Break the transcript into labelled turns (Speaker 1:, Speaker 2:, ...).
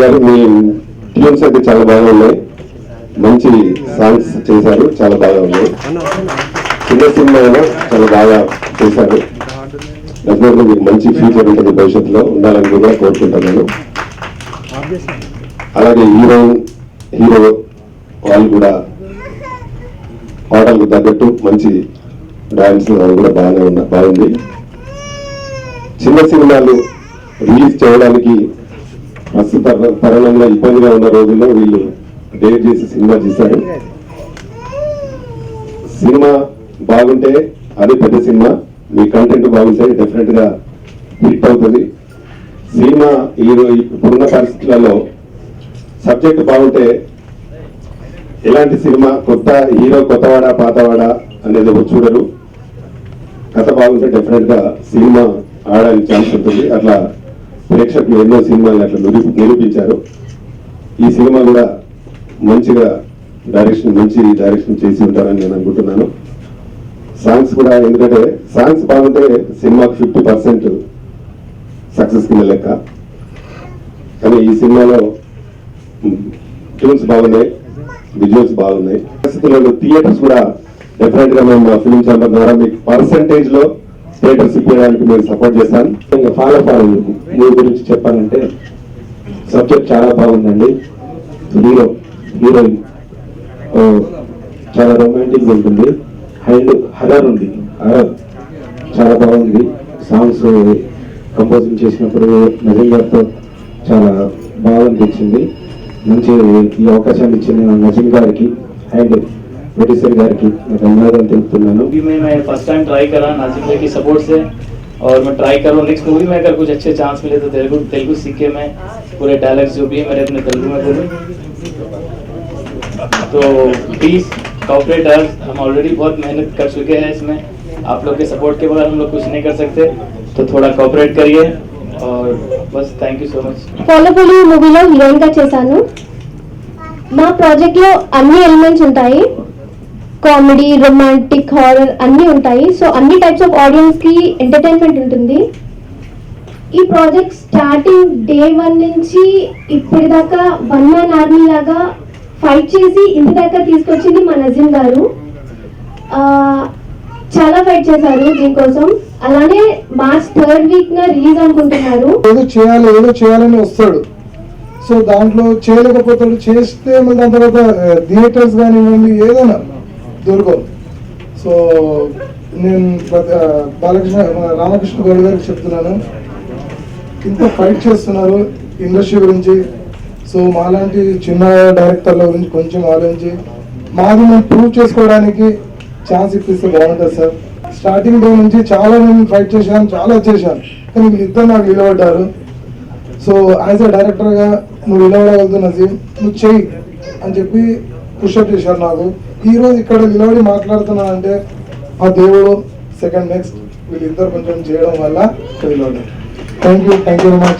Speaker 1: గారు మీ ట్యూన్స్ అయితే చాలా బాగా ఉన్నాయి, మంచి సాంగ్స్ చేశారు, చాలా బాగా ఉన్నాయి. చిన్న సినిమా అయినా చాలా బాగా చేశారు. డెఫినెట్గా మీకు మంచి ఫ్యూచర్ ఉంటుంది, భవిష్యత్తులో ఉండాలని కూడా కోరుకుంటున్నాను. అలాగే హీరో వాళ్ళు కూడా పాటలకు తగ్గట్టు మంచి డాన్స్ కూడా బాగుంది. చిన్న సినిమాలు రిలీజ్ చేయడానికి ప్రస్తుత తరుణంలో ఇబ్బందిగా ఉన్న రోజుల్లో వీళ్ళు డేట్ చేసి సినిమా చేశారు. సినిమా బాగుంటే అది పెద్ద సినిమా, మీ కంటెంట్ బాగుంటే డెఫినెట్ గా హిట్ అవుతుంది. సినిమా ఇప్పుడున్న పరిస్థితులలో సబ్జెక్ట్ బాగుంటే ఎలాంటి సినిమా హీరో కొత్తవాడా పాతవాడా అనేది చూడరు. కథ బాగుంటే డెఫినెట్ గా సినిమా ఆడడానికి ఛాన్స్ ఉంటుంది. అట్లా ప్రేక్షకులు ఎన్నో సినిమాలు అట్లా నిరూపించారు. ఈ సినిమా కూడా మంచి డైరెక్షన్ చేసి ఉంటారని నేను అనుకుంటున్నాను. సాంగ్స్ కూడా, ఎందుకంటే సాంగ్స్ బాగుంటే సినిమాకు 50% సక్సెస్ కింద లెక్క. కానీ ఈ సినిమాలో ట్యూన్స్ బాగున్నాయి, విజువల్స్ బాగున్నాయి. పరిస్థితుల్లో థియేటర్స్ కూడా డెఫినెట్ గా మేము ఫిల్మ్ ఛాంబర్ ద్వారా మీకు పర్సంటేజ్ లో థియేటర్స్ ఇప్పించడానికి మేము సపోర్ట్ చేస్తాను. ఇంకా ఫాలో మూవీ గురించి చెప్పాలంటే సబ్జెక్ట్ చాలా బాగుందండి. హీరోయిన్ చాలా రొమాంటిక్ ఉంటుంది అండ్ హర్రర్ ఉంది. చాలా బాగుంది. సాంగ్స్ కంపోజింగ్ చేసినప్పుడు నజీం గారితో చాలా బాగా అనిపించింది. మంచి ఈ అవకాశాన్ని ఇచ్చిన నజీం గారికి అండ్ प्रोड्यूसर गार की धन्यवाद తెలుపుతున్నాను.
Speaker 2: मैं फर्स्ट टाइम ट्राई करा नाजिम भाई की सपोर्ट से, और मैं ट्राई कर रहा हूँ नेक्स्ट मूवी में अगर कुछ अच्छे चांस मिले तो तेलुगु सीख के मैं पूरे डायलॉग्स जो भी है मेरे अपने तेलुगु में बोलूँ. तो प्लीज कॉपरेट अस, हम ऑलरेडी बहुत मेहनत कर चुके हैं इसमें. आप लोग के सपोर्ट के बगैर हम लोग कुछ नहीं कर सकते, तो थोड़ा कॉपरेट करिए और बस थैंक यू सो मच.
Speaker 3: పోలపులి మూవీలో హీరోయిన్ గా చేశాను. మా ప్రాజెక్ట్ లో అన్ని ఎలిమెంట్స్ ఉంటాయి, కామెడీ, రొమాంటిక్, హారర్ అన్నీ ఉంటాయి. సో అన్ని టైప్స్ ఆఫ్ ఆడియన్స్ కి ఎంటర్టైన్మెంట్ ఉంటుంది. ఈ ప్రాజెక్ట్ స్టార్టింగ్ డే 1 నుంచి ఇప్పటిదాకా వన్ మ్యాన్ ఆర్మీ లాగా ఫైట్ చేసి ఇంటి దాకా తీసుకొచ్చింది మా నజీం గారు. చాలా ఫైట్ చేశారు దీనికోసం. అలానే మార్చ్ 3rd వీక్ న రిలీజ్ అనుకుంటున్నారు.
Speaker 4: ఏదో చేయాలని వస్తాడు, సో దాంట్లో చేయలేకపోతాడు. చేస్తే మళ్ళీ దాని తర్వాత థియేటర్స్ కానివ్వండి ఏదైనా దొరకవు. సో నేను రామకృష్ణ గౌడ్ గారికి చెప్తున్నాను, ఇంత ఫైట్ చేస్తున్నారు ఇండస్ట్రీ గురించి. సో మాలాంటి చిన్న డైరెక్టర్ల గురించి కొంచెం ఆలోచించి మాది మేము ప్రూవ్ చేసుకోవడానికి ఛాన్స్ ఇప్పిస్తే బాగుంటుంది సార్. స్టార్టింగ్ డే నుంచి చాలా నేను ఫైట్ చేశాను, చాలా చేశాను, కానీ వీళ్ళిద్దరు నాకు నిలబడ్డారు. సో యాజ్ ఎ డైరెక్టర్గా నువ్వు నిలబడగలుగుతున్నా నజీం, నువ్వు చెయ్యి అని చెప్పి పుషప్ చేశారు నాకు. ఈ రోజు ఇక్కడ నిలబడి మాట్లాడుతున్నానంటే ఆ దేవుడు సెకండ్ నెక్స్ట్ వీళ్ళిద్దరు కొంచెం చేయడం వల్ల నిలబడ్డారు. Thank you very much.